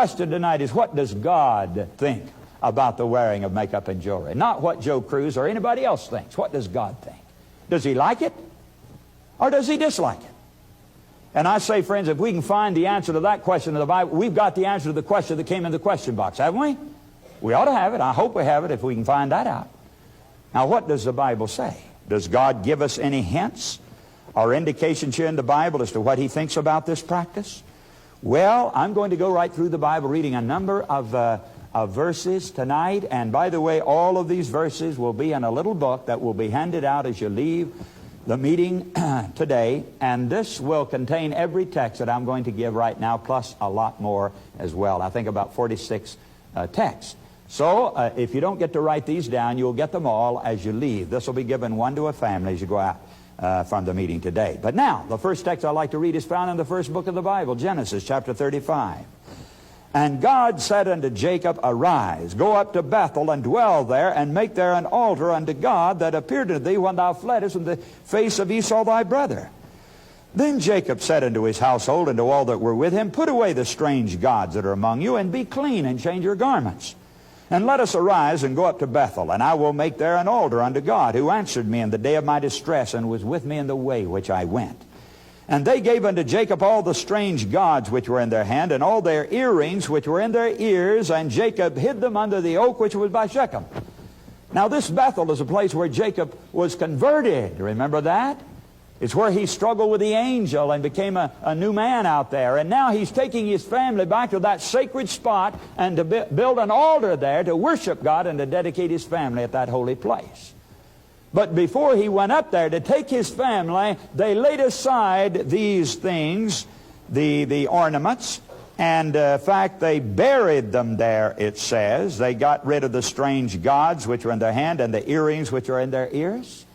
question tonight is, what does God think about the wearing of makeup and jewelry? Not what Joe Cruz or anybody else thinks. What does God think? Does He like it? Or does He dislike it? And I say, friends, if we can find the answer to that question in the Bible, we've got the answer to the question that came in the question box, haven't we? We ought to have it. I hope we have it if we can find that out. Now, what does the Bible say? Does God give us any hints or indications here in the Bible as to what He thinks about this practice? Well, I'm going to go right through the Bible reading a number of verses tonight. And by the way, all of these verses will be in a little book that will be handed out as you leave the meeting today. And this will contain every text that I'm going to give right now, plus a lot more as well. I think about 46 texts. So if you don't get to write these down, you'll get them all as you leave. This will be given one to a family as you go out from the meeting today. But now, the first text I'd like to read is found in the first book of the Bible, Genesis chapter 35. And God said unto Jacob, Arise, go up to Bethel, and dwell there, and make there an altar unto God that appeared to thee when thou fleddest from the face of Esau thy brother. Then Jacob said unto his household and to all that were with him, Put away the strange gods that are among you, and be clean, and change your garments. And let us arise and go up to Bethel, and I will make there an altar unto God, who answered me in the day of my distress, and was with me in the way which I went. And they gave unto Jacob all the strange gods which were in their hand, and all their earrings which were in their ears, and Jacob hid them under the oak which was by Shechem. Now this Bethel is a place where Jacob was converted. Remember that? It's where he struggled with the angel and became a new man out there. And now he's taking his family back to that sacred spot and to build an altar there to worship God and to dedicate his family at that holy place. But before he went up there to take his family, they laid aside these things, the ornaments, and in fact they buried them there, it says. They got rid of the strange gods which were in their hand and the earrings which are in their ears.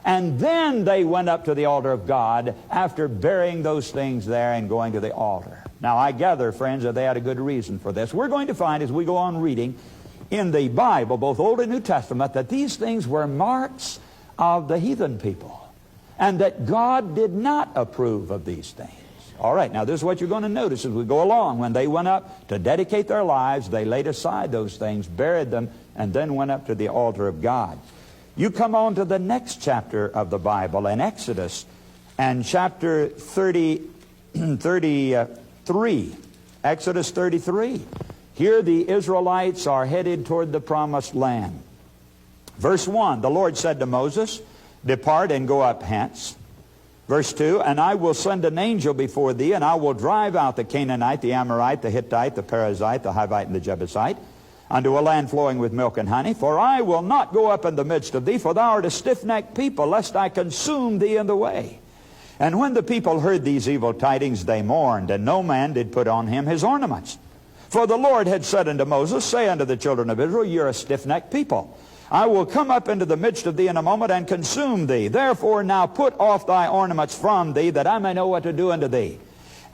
And then they went up to the altar of God after burying those things there and going to the altar. Now I gather, friends, that they had a good reason for this. We're going to find as we go on reading in the Bible, both Old and New Testament, that these things were marks of the heathen people, and that God did not approve of these things. All right, now this is what you're going to notice as we go along. When they went up to dedicate their lives, they laid aside those things, buried them, and then went up to the altar of God. You come on to the next chapter of the Bible in Exodus, and chapter 33. Exodus 33. Here the Israelites are headed toward the promised land. Verse 1, the Lord said to Moses, Depart and go up hence. Verse 2, And I will send an angel before thee, and I will drive out the Canaanite, the Amorite, the Hittite, the Perizzite, the Hivite, and the Jebusite, unto a land flowing with milk and honey. For I will not go up in the midst of thee, for thou art a stiff-necked people, lest I consume thee in the way. And when the people heard these evil tidings, they mourned, and no man did put on him his ornaments. For the Lord had said unto Moses, Say unto the children of Israel, Ye are a stiff-necked people. I will come up into the midst of thee in a moment and consume thee. Therefore now put off thy ornaments from thee, that I may know what to do unto thee.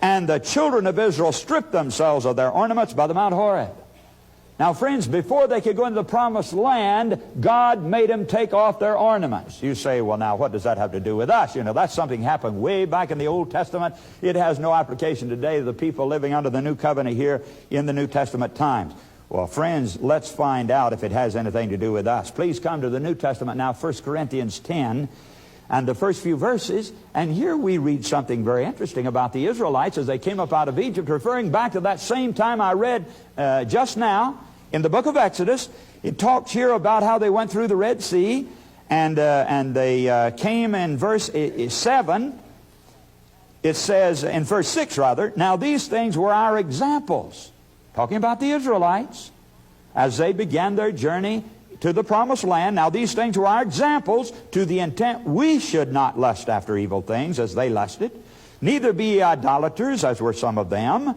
And the children of Israel stripped themselves of their ornaments by the Mount Horeb. Now, friends, before they could go into the promised land, God made them take off their ornaments. You say, well, now, what does that have to do with us? You know, that's something happened way back in the Old Testament. It has no application today to the people living under the New Covenant here in the New Testament times. Well, friends, let's find out if it has anything to do with us. Please come to the New Testament now, 1 Corinthians 10, and the first few verses. And here we read something very interesting about the Israelites as they came up out of Egypt, referring back to that same time I read just now in the book of Exodus. It talks here about how they went through the Red Sea, and they came in verse 7. It says, in verse 6 rather, Now these things were our examples. Talking about the Israelites as they began their journey to the promised land. Now these things were our examples, to the intent we should not lust after evil things as they lusted. Neither be ye idolaters, as were some of them.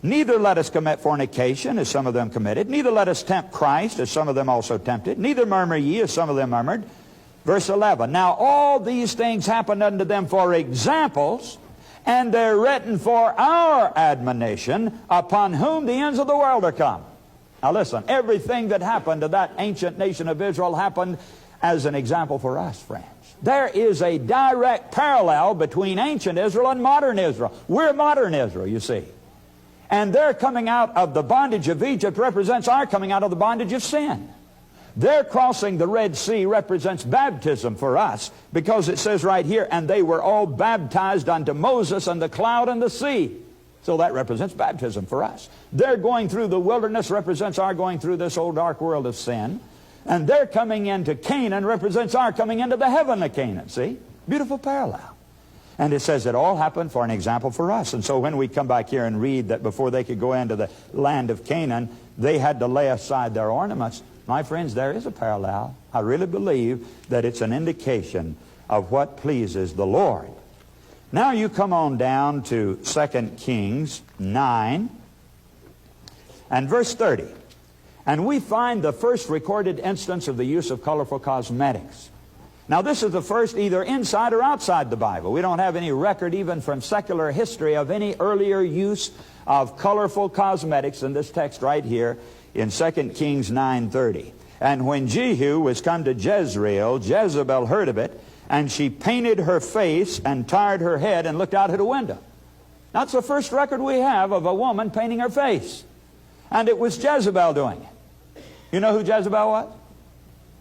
Neither let us commit fornication, as some of them committed. Neither let us tempt Christ, as some of them also tempted. Neither murmur ye, as some of them murmured. Verse 11, Now all these things happened unto them for examples, and they're written for our admonition, upon whom the ends of the world are come. Now listen, everything that happened to that ancient nation of Israel happened as an example for us, friends. There is a direct parallel between ancient Israel and modern Israel. We're modern Israel, you see. And their coming out of the bondage of Egypt represents our coming out of the bondage of sin. Their crossing the Red Sea represents baptism for us, because it says right here, and they were all baptized unto Moses and the cloud and the sea. So that represents baptism for us. Their going through the wilderness represents our going through this old dark world of sin. And their coming into Canaan represents our coming into the heavenly Canaan. See? Beautiful parallel. And it says it all happened for an example for us. And so when we come back here and read that before they could go into the land of Canaan, they had to lay aside their ornaments, my friends, there is a parallel. I really believe that it's an indication of what pleases the Lord. Now you come on down to 2 Kings 9 and verse 30. And we find the first recorded instance of the use of colorful cosmetics. Now this is the first either inside or outside the Bible. We don't have any record even from secular history of any earlier use of colorful cosmetics in this text right here in 2 Kings 9:30. And when Jehu was come to Jezreel, Jezebel heard of it, and she painted her face and tied her head and looked out at a window. That's the first record we have of a woman painting her face. And it was Jezebel doing it. You know who Jezebel was?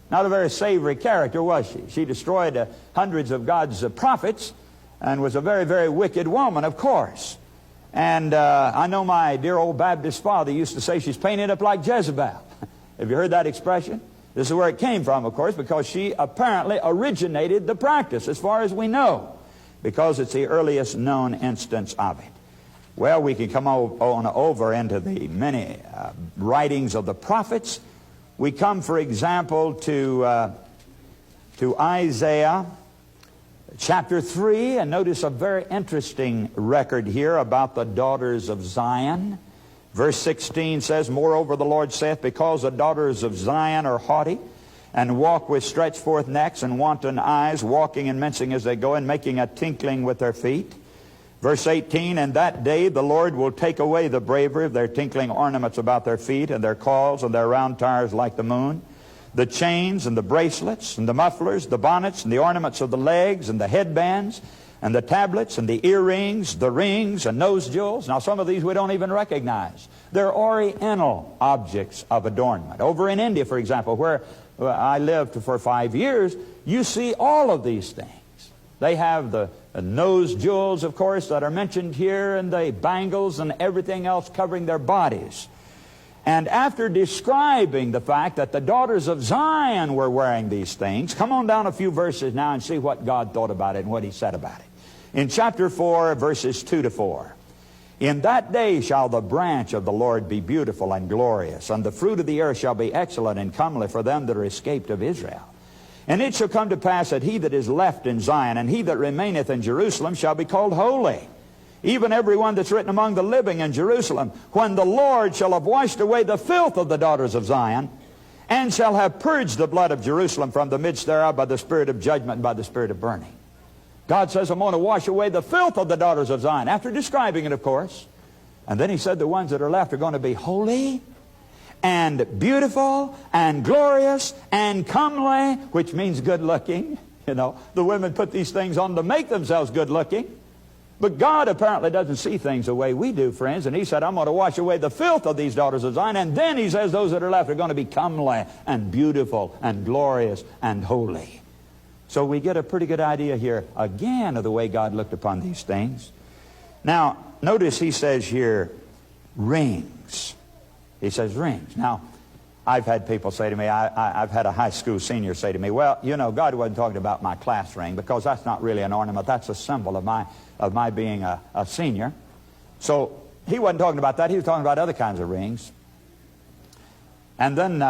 Not a very savory character, was she? She destroyed hundreds of God's prophets and was a very, very wicked woman, of course. And I know my dear old Baptist father used to say she's painted up like Jezebel. Have you heard that expression? This is where it came from, of course, because she apparently originated the practice, as far as we know, because it's the earliest known instance of it. Well, we can come on over into the many writings of the prophets. We come, for example, to Isaiah chapter 3, and notice a very interesting record here about the daughters of Zion. Verse 16 says, Moreover the Lord saith, Because the daughters of Zion are haughty, and walk with stretched forth necks and wanton eyes, walking and mincing as they go, and making a tinkling with their feet. Verse 18, And that day the Lord will take away the bravery of their tinkling ornaments about their feet, and their cauls and their round tires like the moon, the chains and the bracelets and the mufflers, the bonnets and the ornaments of the legs and the headbands and the tablets and the earrings, the rings and nose jewels. Now some of these we don't even recognize. They're oriental objects of adornment. Over in India, for example, where I lived for 5 years, you see all of these things. They have the nose jewels, of course, that are mentioned here, and the bangles and everything else covering their bodies. And after describing the fact that the daughters of Zion were wearing these things, come on down a few verses now and see what God thought about it and what He said about it. In chapter 4, verses 2 to 4. In that day shall the branch of the Lord be beautiful and glorious, and the fruit of the earth shall be excellent and comely for them that are escaped of Israel. And it shall come to pass that he that is left in Zion and he that remaineth in Jerusalem shall be called holy, even every one that's written among the living in Jerusalem, when the Lord shall have washed away the filth of the daughters of Zion, and shall have purged the blood of Jerusalem from the midst thereof by the spirit of judgment and by the spirit of burning. God says, I'm going to wash away the filth of the daughters of Zion, after describing it, of course. And then He said the ones that are left are going to be holy and beautiful and glorious and comely, which means good looking. You know, the women put these things on to make themselves good looking. But God apparently doesn't see things the way we do, friends. And He said, I'm going to wash away the filth of these daughters of Zion. And then He says those that are left are going to be comely and beautiful and glorious and holy. So we get a pretty good idea here, again, of the way God looked upon these things. Now, notice He says here, rings. He says rings. Now, I've had people say to me, I've had a high school senior say to me, well, you know, God wasn't talking about my class ring, because that's not really an ornament. That's a symbol of my being a senior. So He wasn't talking about that. He was talking about other kinds of rings. And then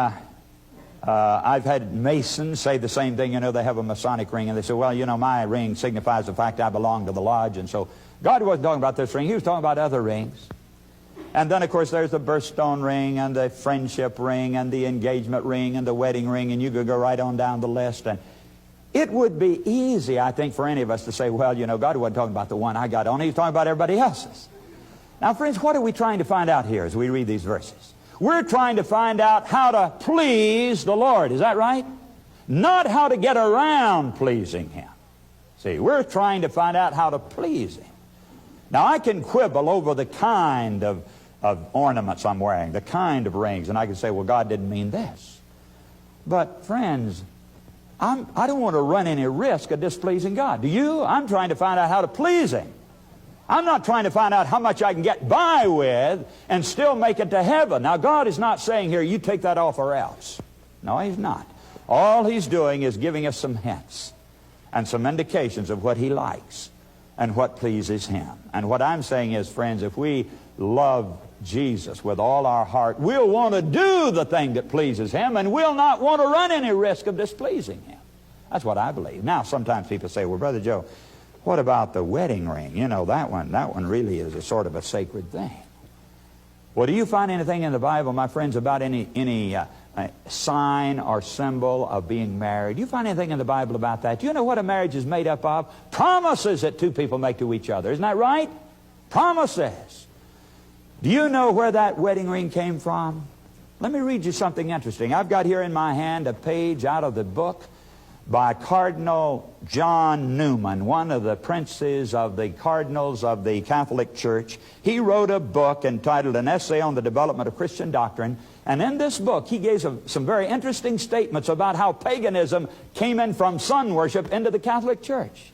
I've had Masons say the same thing. You know, they have a Masonic ring, and they say, well, you know, my ring signifies the fact I belong to the lodge. And so God wasn't talking about this ring. He was talking about other rings. And then, of course, there's the birthstone ring and the friendship ring and the engagement ring and the wedding ring, and you could go right on down the list. And it would be easy, I think, for any of us to say, well, you know, God wasn't talking about the one I got on. He was talking about everybody else's. Now, friends, what are we trying to find out here as we read these verses? We're trying to find out how to please the Lord. Is that right? Not how to get around pleasing Him. See, we're trying to find out how to please Him. Now, I can quibble over the kind of of ornaments I'm wearing, the kind of rings. And I can say, well, God didn't mean this. But friends, I don't want to run any risk of displeasing God. Do you? I'm trying to find out how to please Him. I'm not trying to find out how much I can get by with and still make it to heaven. Now, God is not saying here, you take that off or else. No, He's not. All He's doing is giving us some hints and some indications of what He likes and what pleases Him. And what I'm saying is, friends, if we love Jesus with all our heart, we'll want to do the thing that pleases Him, and we'll not want to run any risk of displeasing Him. That's what I believe. Now, sometimes people say, well, Brother Joe, what about the wedding ring? You know, that one really is a sort of a sacred thing. Well, do you find anything in the Bible, my friends, about any sign or symbol of being married? Do you find anything in the Bible about that? Do you know what a marriage is made up of? Promises that two people make to each other. Isn't that right? Promises. Do you know where that wedding ring came from? Let me read you something interesting. I've got here in my hand a page out of the book by Cardinal John Newman, one of the princes of the cardinals of the Catholic Church. He wrote a book entitled An Essay on the Development of Christian Doctrine. And in this book, he gave some very interesting statements about how paganism came in from sun worship into the Catholic Church.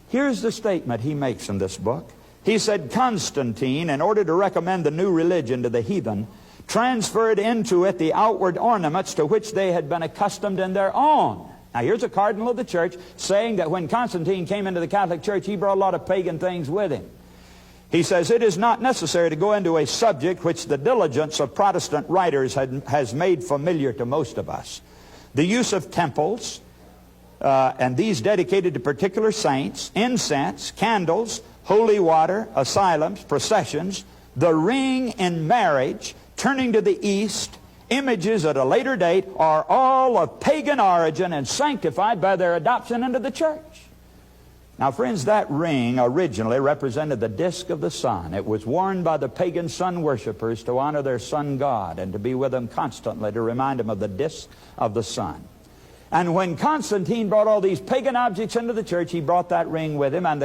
Here's the statement he makes in this book. He said, Constantine, in order to recommend the new religion to the heathen, transferred into it the outward ornaments to which they had been accustomed in their own. Now, here's a cardinal of the church saying that when Constantine came into the Catholic Church, he brought a lot of pagan things with him. He says, it is not necessary to go into a subject which the diligence of Protestant writers has made familiar to most of us. The use of temples, and these dedicated to particular saints, incense, candles, holy water, asylums, processions, the ring in marriage, turning to the east, images at a later date, are all of pagan origin and sanctified by their adoption into the church. Now, friends, that ring originally represented the disk of the sun. It was worn by the pagan sun worshippers to honor their sun god and to be with them constantly to remind them of the disk of the sun. And when Constantine brought all these pagan objects into the church, he brought that ring with him, and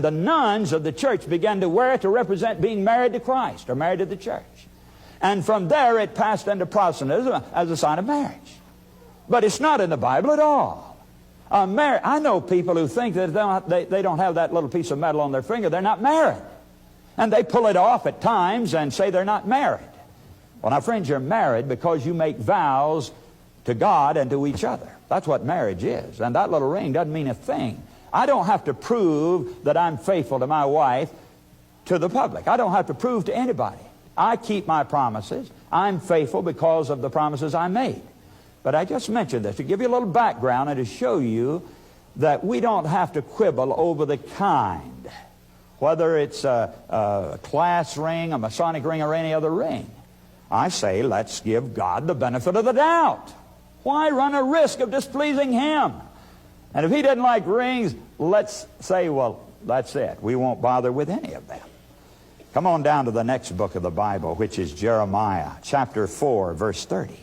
the nuns of the church began to wear it to represent being married to Christ or married to the church. And from there it passed into Protestantism as a sign of marriage. But it's not in the Bible at all. I know people who think that they don't have that little piece of metal on their finger, they're not married. And they pull it off at times and say they're not married. Well, now, friends, you're married because you make vows to God and to each other. That's what marriage is. And that little ring doesn't mean a thing. I don't have to prove that I'm faithful to my wife to the public. I don't have to prove to anybody. I keep my promises. I'm faithful because of the promises I made. But I just mentioned this to give you a little background and to show you that we don't have to quibble over the kind, whether it's a class ring, a Masonic ring, or any other ring. I say let's give God the benefit of the doubt. Why run a risk of displeasing Him? And if He doesn't like rings, let's say, well, that's it. We won't bother with any of them. Come on down to the next book of the Bible, which is Jeremiah, chapter 4, verse 30.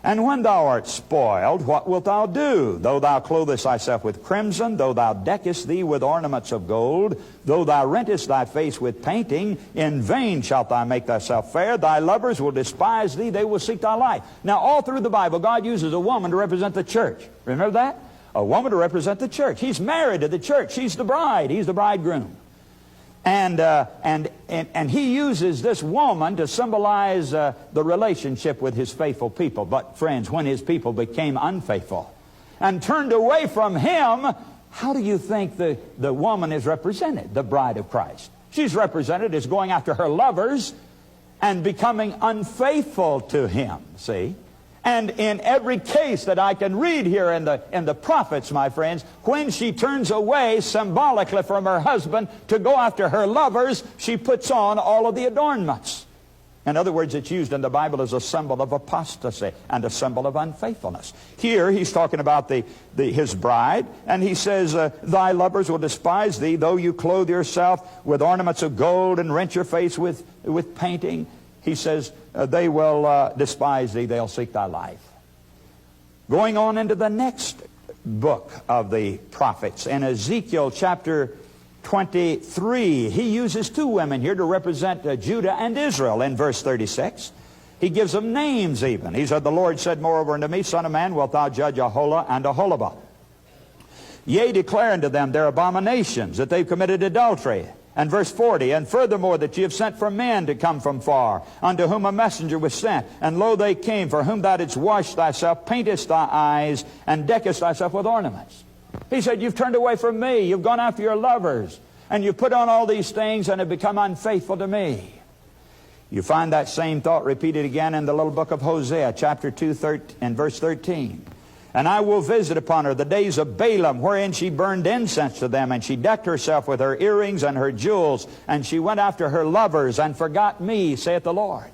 And when thou art spoiled, what wilt thou do? Though thou clothest thyself with crimson, though thou deckest thee with ornaments of gold, though thou rentest thy face with painting, in vain shalt thou make thyself fair. Thy lovers will despise thee, they will seek thy life. Now, all through the Bible, God uses a woman to represent the church. Remember that? A woman to represent the church. He's married to the church. She's the bride. He's the bridegroom. And He uses this woman to symbolize the relationship with His faithful people. But friends, when His people became unfaithful and turned away from Him, how do you think the woman is represented? The bride of Christ. She's represented as going after her lovers and becoming unfaithful to Him, see? And in every case that I can read here in the prophets, my friends, when she turns away symbolically from her husband to go after her lovers, she puts on all of the adornments. In other words, it's used in the Bible as a symbol of apostasy and a symbol of unfaithfulness. Here he's talking about his bride, and he says, thy lovers will despise thee, though you clothe yourself with ornaments of gold and rent your face with painting. He says, they will despise thee, they'll seek thy life. Going on into the next book of the prophets, in Ezekiel chapter 23, he uses two women here to represent Judah and Israel in verse 36. He gives them names even. He said, the Lord said moreover unto me, Son of man, wilt thou judge Aholah and Aholibah? Yea, declare unto them their abominations, that they've committed adultery. And verse 40, and furthermore that ye have sent for men to come from far, unto whom a messenger was sent. And lo, they came, for whom thou didst wash thyself, paintest thy eyes, and deckest thyself with ornaments. He said, you've turned away from me, you've gone after your lovers, and you've put on all these things and have become unfaithful to me. You find that same thought repeated again in the little book of Hosea, chapter 2 and verse 13. And I will visit upon her the days of Balaam, wherein she burned incense to them, and she decked herself with her earrings and her jewels, and she went after her lovers, and forgot me, saith the Lord.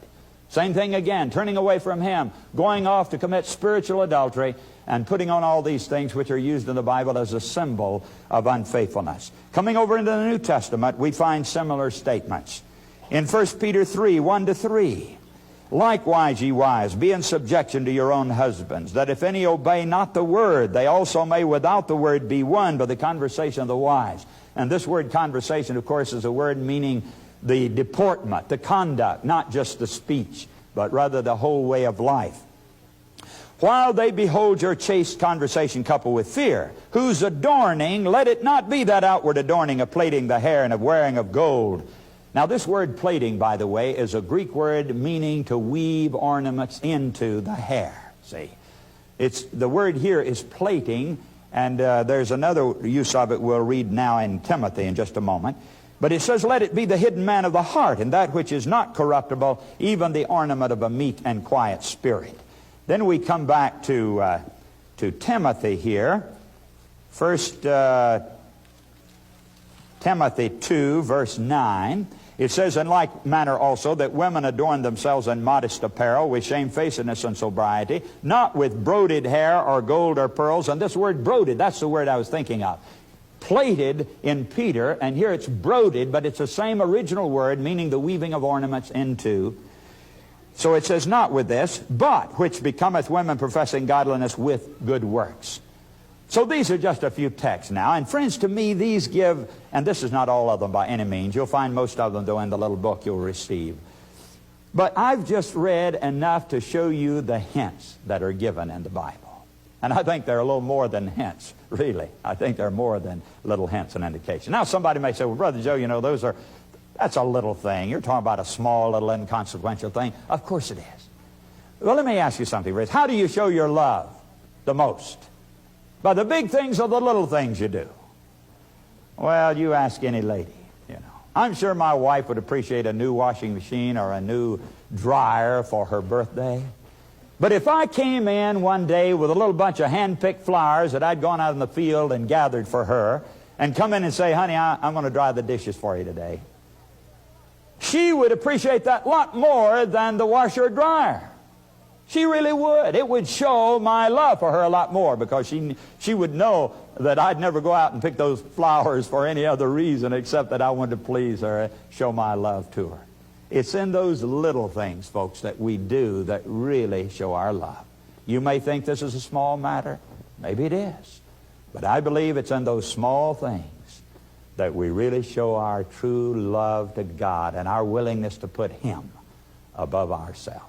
Same thing again, turning away from him, going off to commit spiritual adultery, and putting on all these things which are used in the Bible as a symbol of unfaithfulness. Coming over into the New Testament, we find similar statements. In 1 Peter 3, 1-3, likewise, ye wives, be in subjection to your own husbands, that if any obey not the word, they also may without the word be won by the conversation of the wise. And this word conversation, of course, is a word meaning the deportment, the conduct, not just the speech, but rather the whole way of life. While they behold your chaste conversation coupled with fear, whose adorning, let it not be that outward adorning of plaiting the hair and of wearing of gold. Now this word plating, by the way, is a Greek word meaning to weave ornaments into the hair. See, the word here is plating, and there's another use of it we'll read now in Timothy in just a moment. But it says, let it be the hidden man of the heart, and that which is not corruptible, even the ornament of a meek and quiet spirit. Then we come back to Timothy here. First Timothy 2, verse 9. It says, in like manner also, that women adorn themselves in modest apparel, with shamefacedness and sobriety, not with broided hair or gold or pearls. And this word broided, that's the word I was thinking of. Plated in Peter, and here it's broided, but it's the same original word, meaning the weaving of ornaments into. So it says, not with this, but which becometh women professing godliness with good works. So these are just a few texts now. And friends, to me, these give, and this is not all of them by any means. You'll find most of them, though, in the little book you'll receive. But I've just read enough to show you the hints that are given in the Bible. And I think they're a little more than hints, really. I think they're more than little hints and indications. Now, somebody may say, well, Brother Joe, you know, that's a little thing. You're talking about a small, little, inconsequential thing. Of course it is. Well, let me ask you something, Rich. How do you show your love the most? By the big things or the little things you do? Well, you ask any lady, you know. I'm sure my wife would appreciate a new washing machine or a new dryer for her birthday. But if I came in one day with a little bunch of hand-picked flowers that I'd gone out in the field and gathered for her, and come in and say, honey, I'm going to dry the dishes for you today, she would appreciate that a lot more than the washer or dryer. She really would. It would show my love for her a lot more, because she would know that I'd never go out and pick those flowers for any other reason except that I wanted to please her, show my love to her. It's in those little things, folks, that we do that really show our love. You may think this is a small matter. Maybe it is. But I believe it's in those small things that we really show our true love to God and our willingness to put Him above ourselves.